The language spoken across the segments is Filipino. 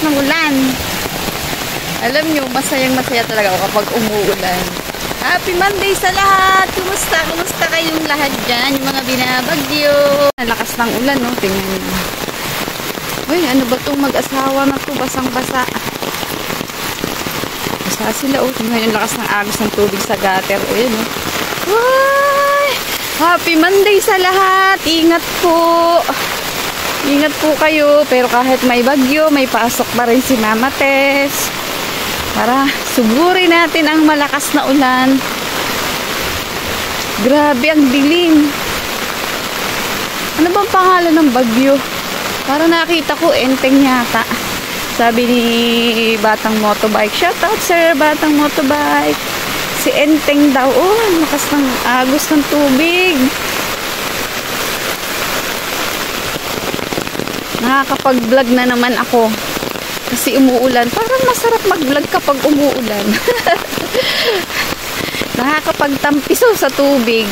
ng ulan. Alam nyo, masayang-masaya talaga ako kapag umuulan. Happy Monday sa lahat! Kumusta? Kumusta kayong lahat dyan? Yung mga binabagyo. Lakas ng ulan, no? Tingnan nyo. Uy, ano ba itong mag-asawa na to? Basang-basa. Basa sila, oh. Tingnan yung lakas ng agos ng tubig sa gutter. O, yun, oh. Uy! Happy Monday sa lahat! Ingat po! Ingat po kayo. Pero kahit may bagyo, may pasok pa rin si Mama Tess. Tara, sugurin natin ang malakas na ulan. Grabe, ang dilim. Ano bang pangalan ng bagyo? Para nakita ko, Enteng yata. Sabi ni Batang Motobike. Shout out, sir, Batang Motobike. Si Enteng daw. Oh, lakas ng agos ng tubig. Nakakapag-vlog na naman ako. Kasi umuulan. Parang masarap mag-vlog kapag umuulan. Nakakapagtampiso sa tubig.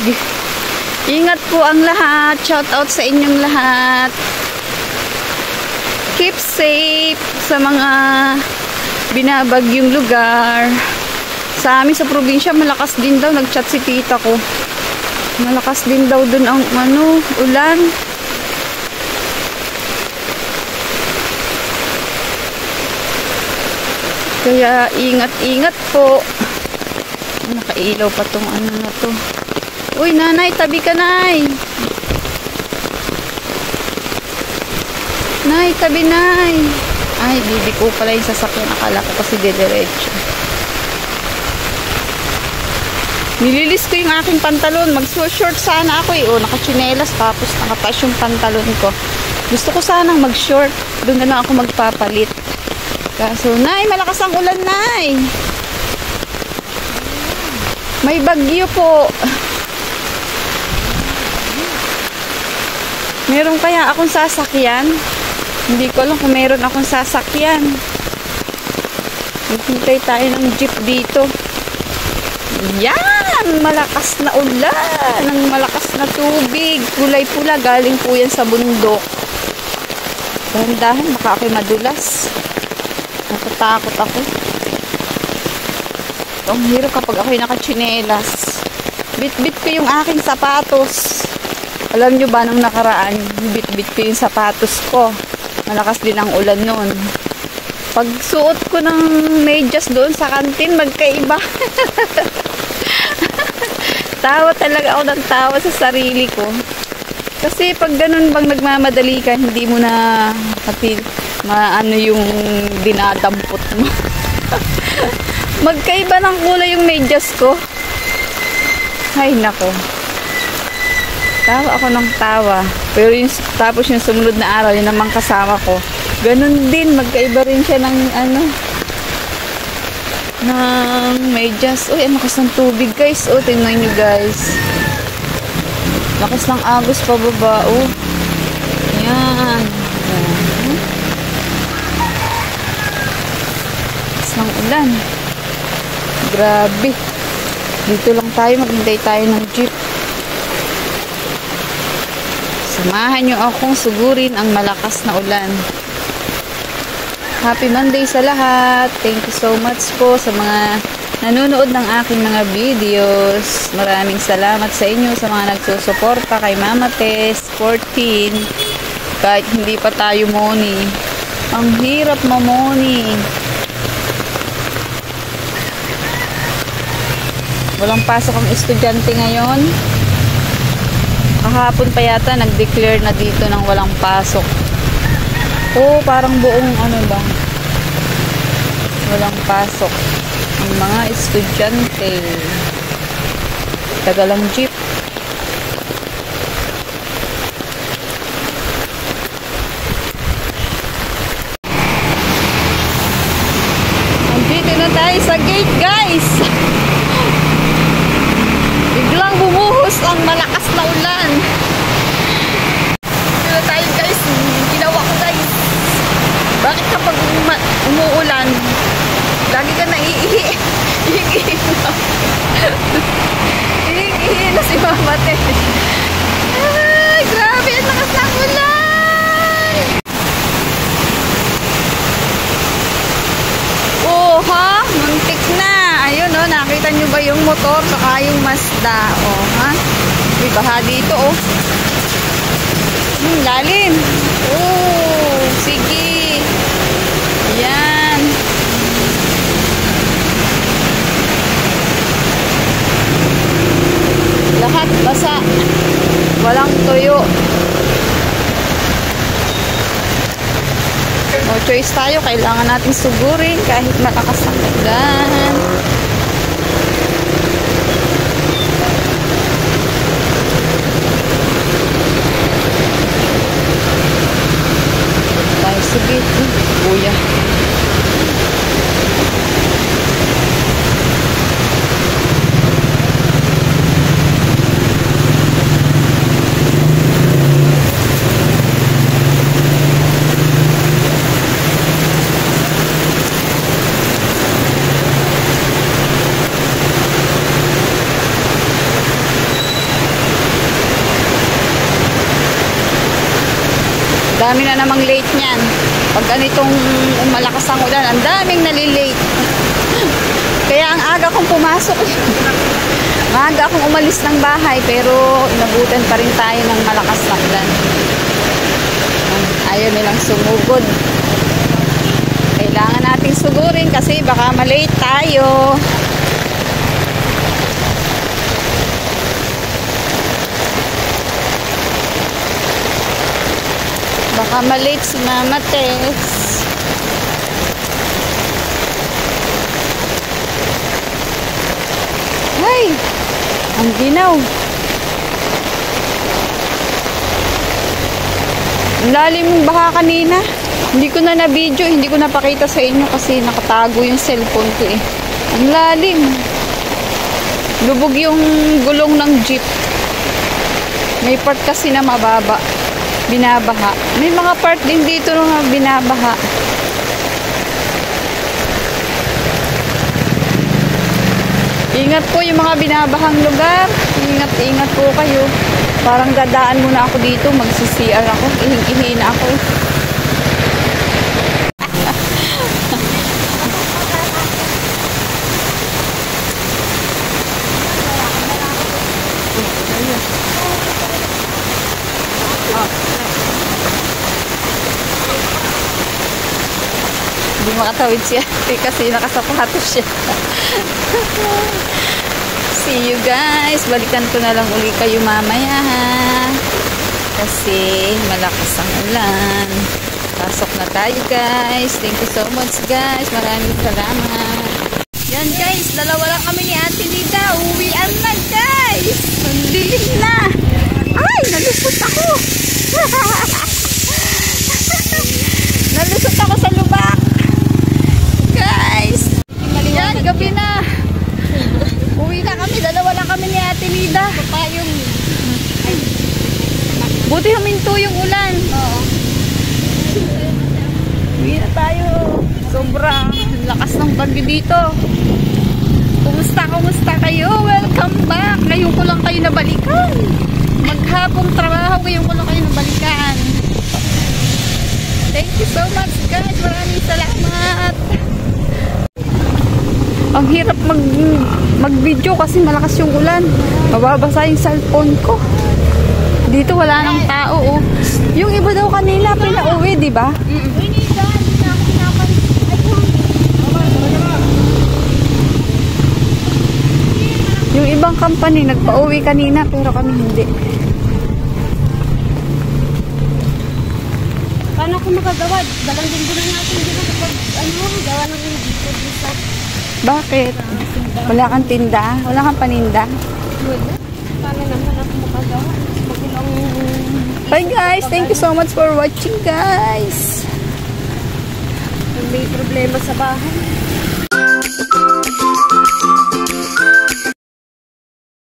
Ingat po ang lahat. Shout out sa inyong lahat. Keep safe sa mga binabagyong lugar. Sa amin sa probinsya, malakas din daw. Nag-chat si tita ko. Malakas din daw dun ang ulan. Kaya ingat-ingat po. Nakailaw pa tong ano na to. Uy, nanay, tabi ka, nay. Nay, tabi, nay. Ay, bibi ko pala yung sasakyan. Akala ko kasi didiretso. Nililis ko yung aking pantalon. Mag-short sana ako eh. O, nakachinelas tapos nakataas yung pantalon ko. Gusto ko sanang mag-short. Doon na lang ako magpapalit. Kaso, nay, malakas ang ulan, nay. May bagyo po. Meron kaya akong sasakyan? Hindi ko alam kung meron akong sasakyan. Hintay tayo ng jeep dito. Yan! Malakas na ulan. Ang malakas na tubig. Kulay pula. Galing po yan sa bundok. Dahan-dahan, baka ako'y madulas. Natatakot ako. Ang hirap kapag ako'y nakachinelas. Bit-bit ko yung aking sapatos. Alam nyo ba nung nakaraan, bit-bit ko yung sapatos ko. Malakas din ang ulan nun. Pag suot ko ng medyas doon sa kantin, magkaiba. Tawa talaga ako ng tawa sa sarili ko. Kasi pag ganun bang nagmamadali ka, hindi mo na maano yung dinadampot mo. Magkaiba ng kulay yung medyas ko. Ay nako. Tawa ako ng tawa. Pero yung, tapos yung sumunod na araw, yun naman kasama ko. Ganun din, magkaiba rin siya ng ng medyas. Uy, ang lakas ng tubig, guys. Oh, tingnan nyo, guys. Lakas ng agos pababa. Oh. Yan. Ng ulan. Grabe. Dito lang tayo, maghintay tayo ng jeep. Samahan nyo akong sugurin ang malakas na ulan. Happy Monday sa lahat. Thank you so much po sa mga nanonood ng aking mga videos. Maraming salamat sa inyo sa mga nagsusuporta kay Mama Tess 14. Kahit hindi pa tayo money. Ang hirap mamoni. Walang pasok ang estudyante ngayon. Kahapon pa yata nag-declare na dito ng walang pasok. Oh, parang buong walang pasok ang mga estudyante. Tagal ang jeep. Andito na tayo sa gate, guys. Biglang bumuhos ang malakas na ulan. Dito na tayo, guys. Ginawa ko, guys. Bakit kapag umuulan, lagi ka naiihi? Ihi na. Ihi na si Mama Tess. Ay, grabe. 'Grabe, ang lakas ng ulan! yung motor, saka yung Mazda. Oh, ha? May baha dito, oh. Lalim. Oh, sige. Yan. Lahat basa. Walang tuyo. No choice tayo. Kailangan natin sugurin kahit malakas ang ulan. Tayo sige. Kuya. Dami na namang late niyan. Pag ganitong malakas ang ulan, ang daming nalilate. Kaya ang aga kong pumasok. Maaga akong umalis ng bahay, pero inabutan pa rin tayo ng malakas na ulan. Ayaw nilang sumugod. Kailangan nating sugurin kasi baka malate tayo. Baka malate si Mama Tess. Ay! Ang ginaw. Ang lalim ng baha kanina. Hindi ko na na-video. Hindi ko napakita sa inyo kasi nakatago yung cellphone ko eh. Ang lalim. Lubog yung gulong ng jeep. May part kasi na mababa. Binabaha. May mga part din dito na binabaha. Ingat po yung mga binabahang lugar. Ingat po kayo. Parang dadaan muna ako dito. Magsi-CR ako. Ihing-ihi na ako. Hindi makatawid siya kasi nakasapatos siya. See you guys. Balikan ko na lang uli kayo mamaya ha. Kasi malakas ang ulan. Pasok na tayo guys. Thank you so much guys. Maraming salamat. Yan guys. Dalawa lang kami ni Ate Nida. Uwian na guys. Mandilim na. Ay! Nalusot ako. Nalusot ako sa lubak. Guys. Yan. Gabi na. Uwi na kami. Dalawa lang kami ni Ate Nida. Papayong. Buti huminto yung ulan. Oo. Uwi na tayo. Sobrang lakas ng bagyo dito. Kumusta kayo? Welcome back. Ngayon ko lang kayo nabalikan. Maghapong trabaho. Ngayon ko lang kayo nabalikan. Thank you so much guys. Maraming salamat. Ang hirap mag-video kasi malakas yung ulan. Mababasa yung cellphone ko. Dito wala nang tao oh. Yung iba daw kanina pinauwi, di ba? Yung ibang company nagpa-uwi kanina pero kami hindi. Paano ko magagawa? Dalang din na natin dito kapag gawa ng dito dito. Bakit? Wala kang tinda? Wala kang paninda? Wala. Paano naman ako makagawa? Magulang. Bye guys! Thank you so much for watching guys! May problema sa bahay.